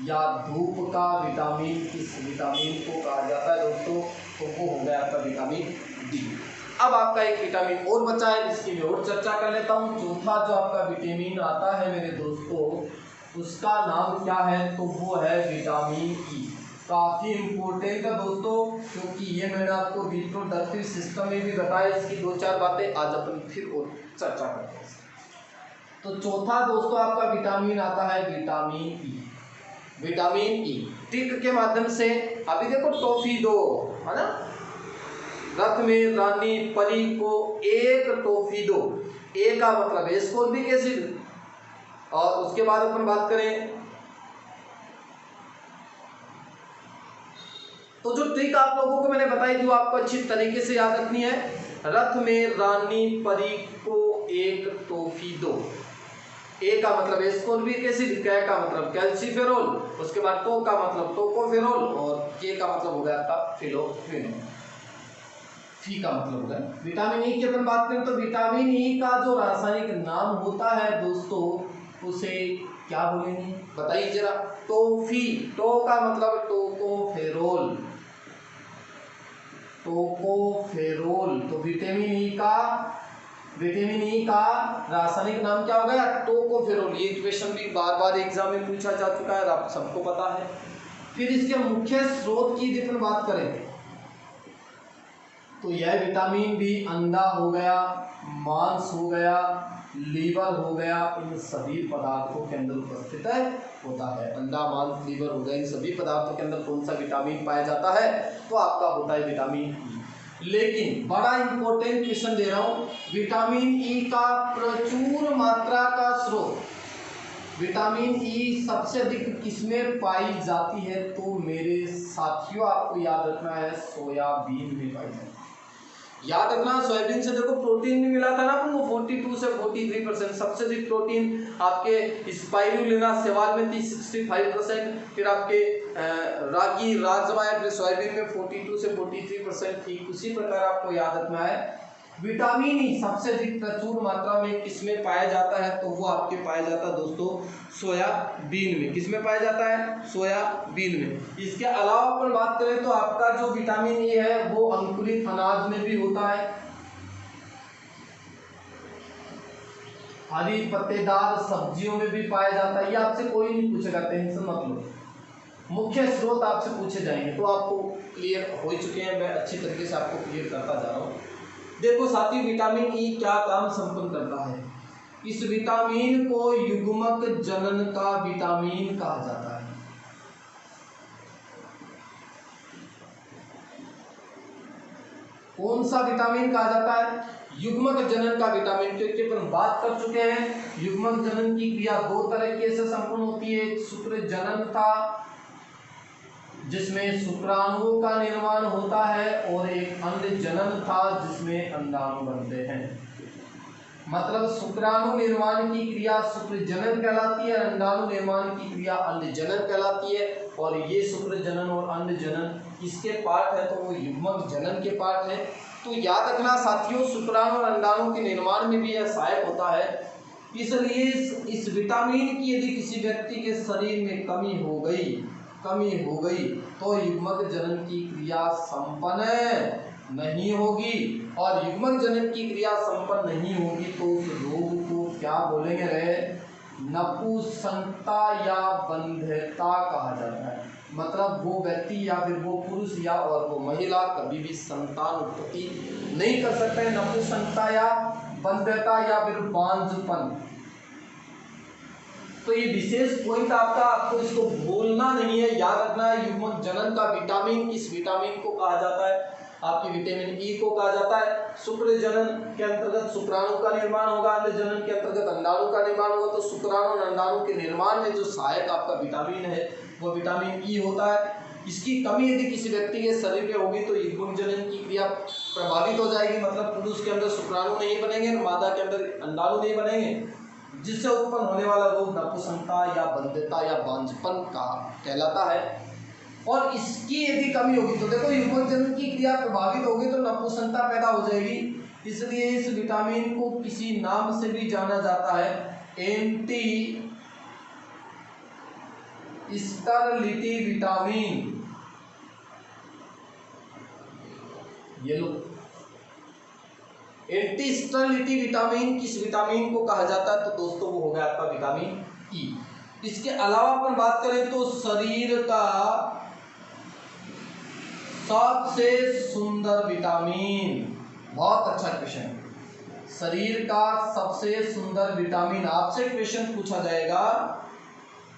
या धूप का विटामिन। इस विटामिन को कहा जाता है दोस्तों, तो वो हो गया आपका विटामिन डी। अब आपका एक विटामिन और बचा है जिसकी मैं और चर्चा कर लेता हूँ। चौथा जो आपका विटामिन आता है मेरे दोस्तों, उसका नाम क्या है? तो वो है विटामिन ई। काफी इंपॉर्टेंट है दोस्तों, क्योंकि ये मैंने आपको रिप्रोडक्टिव सिस्टम में भी बताया। इसकी 2-4 बातें आज अपन फिर और चर्चा करते हैं। तो चौथा दोस्तों आपका विटामिन आता है विटामिन ई। विटामिन ई टिक के माध्यम से, अभी देखो टॉफी दो है ना, रथ में रानी परी को एक टॉफी दो, ए का मतलब है एस्कॉर्बिक एसिड। और उसके बाद अपन बात करें तो जो ट्रिक आप लोगों को मैंने बताई थी वो आपको अच्छी तरीके से याद रखनी है। रथ में रानी परी को एक टॉफी दो, ए का मतलब एस्कॉर्बिक एसिड, कै का मतलब कैल्सीफेरोल, उसके बाद टो का मतलब टोकोफेरोल, और के का मतलब हो गया आपका फिलोफेनोल, फी का मतलब हो गया विटामिन ई की अपन बात करें तो विटामिन ई का जो रासायनिक नाम होता है दोस्तों उसे क्या बोलेंगे बताइए जरा? टॉफी। टो का मतलब टोकोफेरोल, टोकोफेरोल। तो विटामिन ई का रासायनिक नाम क्या हो गया? टोकोफेरोल। ये इक्वेशन भी बार बार एग्जाम में पूछा जा चुका है, आप सबको पता है। फिर इसके मुख्य स्रोत की यदि बात करें तो यह विटामिन बी अंडा हो गया, मांस हो गया, लीवर हो गया, इन सभी पदार्थों के अंदर उपस्थित होता है। अंडा, मांस, लीवर हो गया, इन सभी पदार्थों के अंदर कौन सा विटामिन पाया जाता है? तो आपका होता है विटामिन ई। लेकिन बड़ा इंपॉर्टेंट क्वेश्चन दे रहा हूं, विटामिन ई का प्रचुर मात्रा का स्रोत, विटामिन ई सबसे अधिक किसमें पाई जाती है? तो मेरे साथियों आपको याद रखना है सोयाबीन में पाई जाती है। याद रखना सोयाबीन से देखो प्रोटीन भी मिला था ना अपन को 42 से 43%। सबसे अधिक प्रोटीन आपके स्पाइरुलिना शैवाल में थी 65%। फिर आपके रागी राजमा या फिर सोयाबीन में 42 से 43% थी। उसी प्रकार आपको याद रखना है विटामिन ई सबसे अधिक प्रचुर मात्रा में किसमें पाया जाता है, तो वो आपके पाया जाता है दोस्तों सोयाबीन में। किसमें पाया जाता है? सोयाबीन में। इसके अलावा अपन बात करें तो आपका जो विटामिन ई है वो अंकुरित अनाज में भी होता है, हरी पत्तेदार सब्जियों में भी पाया जाता है। ये आपसे कोई नहीं पूछेगा, टेंशन मत लो। मुख्य स्रोत आपसे पूछे जाएंगे तो आपको क्लियर हो चुके हैं, मैं अच्छी तरीके से आपको क्लियर करता जा रहा हूँ। देखो साथियों विटामिन ई क्या काम संपन्न करता है। इस विटामिन को युग्मक जनन का विटामिन कहा जाता है। कौन सा विटामिन कहा जाता है? युग्मक जनन का विटामिन। क्योंकि अपन बात कर चुके हैं युग्मक जनन की क्रिया दो तरीके से संपन्न होती है। शुक्र जनन था जिसमें शुक्राणुओं का निर्माण होता है और एक अंड जनन था जिसमें अंडाणु बनते हैं। मतलब शुक्राणु निर्माण की क्रिया शुक्र जनन कहलाती है, अंडाणु निर्माण की क्रिया अंड जनन कहलाती है। और ये शुक्र जनन और अंड जनन इसके पार्ट है तो वो युग्मक जनन के पार्ट है। तो याद रखना साथियों शुक्राणु और अंडाणु के निर्माण में भी यह सहायक होता है। इसलिए इस विटामिन की यदि किसी व्यक्ति के शरीर में कमी हो गई तो युग्मक जनन की क्रिया संपन्न नहीं होगी। और युग्मक जनन की क्रिया संपन्न नहीं होगी तो उस रोग को क्या बोलेंगे रे? नपुंसकता या बंध्यता कहा जाता है। मतलब वो व्यक्ति या फिर वो पुरुष या और वो महिला कभी भी संतान उत्पत्ति नहीं कर सकते हैं। नपुंसकता या बंध्यता या फिर बांझपन। तो ये विशेष पॉइंट आपको इसको भूलना नहीं है, याद रखना है। युग्मक जनन का विटामिन किस विटामिन को कहा जाता है? आपके विटामिन ई को कहा जाता है। शुक्र जनन के अंतर्गत शुक्राणु का निर्माण होगा, अंड जनन के अंतर्गत अंडाणु का निर्माण होगा। तो शुक्राणु और अंडाणु के निर्माण में जो सहायक आपका विटामिन है वो विटामिन ई होता है। इसकी कमी यदि किसी व्यक्ति के शरीर में होगी तो युग्मक जनन की क्रिया प्रभावित हो जाएगी। मतलब पुरुष के अंदर शुक्राणु नहीं बनेंगे, मादा के अंदर अंडाणु नहीं बनेंगे, जिससे उत्पन्न होने वाला रोग नपुंसकता या बंध्यता या बांझपन का कहलाता है। और इसकी यदि कमी होगी तो देखो युग्मक जनन की क्रिया प्रभावित होगी तो नपुंसकता पैदा हो जाएगी। इसलिए इस विटामिन को किसी नाम से भी जाना जाता है, एंटी स्टरलिटी विटामिन। ये लो एंटी स्टरलिटी विटामिन किस विटामिन को कहा जाता है? तो दोस्तों वो हो गया आपका विटामिन ई। इसके अलावा अपन बात करें तो शरीर का सबसे सुंदर विटामिन, बहुत अच्छा क्वेश्चन। शरीर का सबसे सुंदर विटामिन, आपसे क्वेश्चन पूछा जाएगा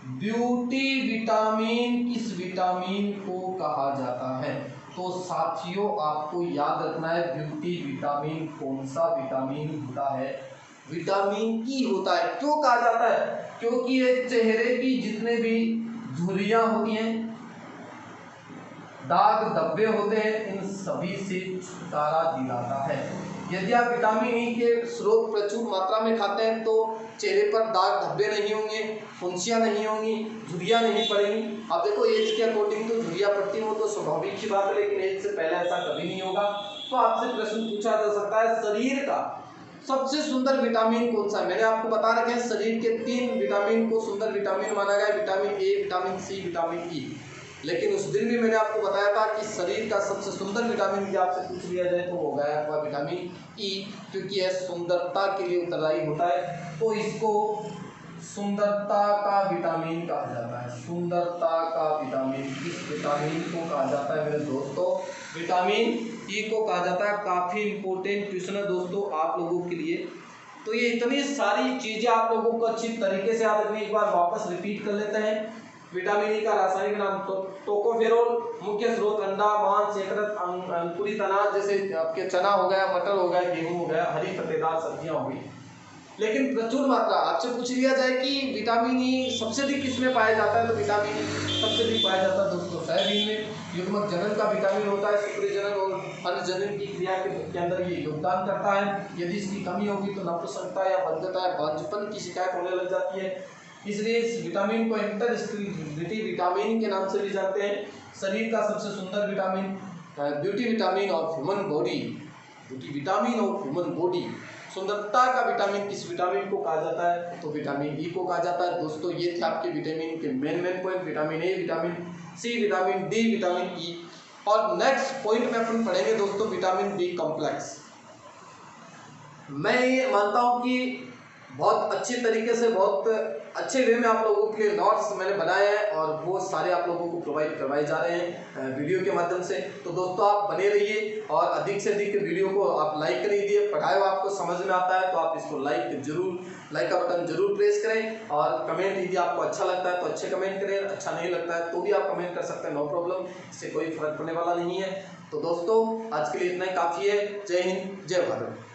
ब्यूटी विटामिन किस विटामिन को कहा जाता है? तो साथियों आपको याद रखना है ब्यूटी विटामिन कौन सा विटामिन होता है? विटामिन ई होता है। क्यों कहा जाता है? क्योंकि ये चेहरे की जितने भी झुर्रियां होती हैं, दाग धब्बे होते हैं, इन सभी से छुटकारा दिलाता है। यदि आप विटामिन ई के स्रोत प्रचुर मात्रा में खाते हैं तो चेहरे पर दाग धब्बे नहीं होंगे, फुंसियाँ नहीं होंगी, झुर्रियाँ नहीं पड़ेंगी। अब देखो एज के अकॉर्डिंग तो झुर्रियाँ पड़ती हो तो स्वाभाविक सी बात है, लेकिन एज से पहले ऐसा कभी नहीं होगा। तो आपसे प्रश्न पूछा जा सकता है शरीर का सबसे सुंदर विटामिन कौन सा है? मैंने आपको बता रखे हैं शरीर के 3 विटामिन को सुंदर विटामिन माना गया, vitamin A, vitamin C, vitamin E. लेकिन उस दिन भी मैंने आपको बताया था कि शरीर का सबसे सुंदर विटामिन यदि आपसे पूछ लिया जाए तो हो गया आपका विटामिन ई, क्योंकि यह सुंदरता के लिए उत्तरदायी होता है। तो इसको सुंदरता का विटामिन कहा जाता है। सुंदरता का विटामिन किस विटामिन को कहा जाता है मेरे दोस्तों? विटामिन ई को कहा जाता है। काफ़ी इंपॉर्टेंट क्वेश्चन है दोस्तों आप लोगों के लिए। तो ये इतनी सारी चीज़ें आप लोगों को अच्छी तरीके से याद रखनी, एक बार वापस रिपीट कर लेते हैं। विटामिन ई का रासायनिक नाम टोकोफेरोल, मुख्य स्रोत अंडा, मांस, यकृत, अंकुरित अनाज जैसे आपके चना हो गया, मटर हो गया, गेहूं हो गया, हरी पत्तेदार सब्जियां हो गई। लेकिन प्रचुर मात्रा आपसे पूछ लिया जाए कि विटामिन ई सबसे अधिक किसमें पाया जाता है, तो विटामिन ई सबसे अधिक पाया जाता है दोस्तों सोयाबीन में। युग्मक जनन का विटामिन होता है, शुक्र जनन और अन्य जनन की क्रिया के अंदर ये योगदान करता है। यदि इसकी कमी होगी तो नपुंसकता या बंधता या बांझपन की शिकायत होने लग जाती है। इसलिए इस विटामिन को इंटरस्टेलिटी विटामिन के नाम से भी जानते हैं। शरीर का सबसे सुंदर vitamin, beauty vitamin of human body, beauty vitamin of human body, सुंदरता का विटामिन किस विटामिन को कहा जाता है, तो विटामिन ई को कहा जाता है। दोस्तों ये थे आपके विटामिन के main point, vitamin A, vitamin C, vitamin D, vitamin E. और नेक्स्ट पॉइंट में अपन पढ़ेंगे दोस्तों विटामिन बी कॉम्प्लेक्स। मैं ये मानता हूँ कि बहुत अच्छी तरीके से, बहुत अच्छे वे में आप लोगों के नोट्स मैंने बनाए हैं और वो सारे आप लोगों को प्रोवाइड करवाए जा रहे हैं वीडियो के माध्यम से। तो दोस्तों आप बने रहिए और अधिक से अधिक वीडियो को आप लाइक कर दीजिए। पढ़ाया हुआ आपको समझ में आता है तो आप इसको लाइक का बटन जरूर प्रेस करें और कमेंट यदि आपको अच्छा लगता है तो अच्छे कमेंट करें, अच्छा नहीं लगता है तो भी आप कमेंट कर सकते हैं, नो प्रॉब्लम, इससे कोई फर्क पड़ने वाला नहीं है। तो दोस्तों आज के लिए इतना ही काफ़ी है। जय हिंद, जय भारत।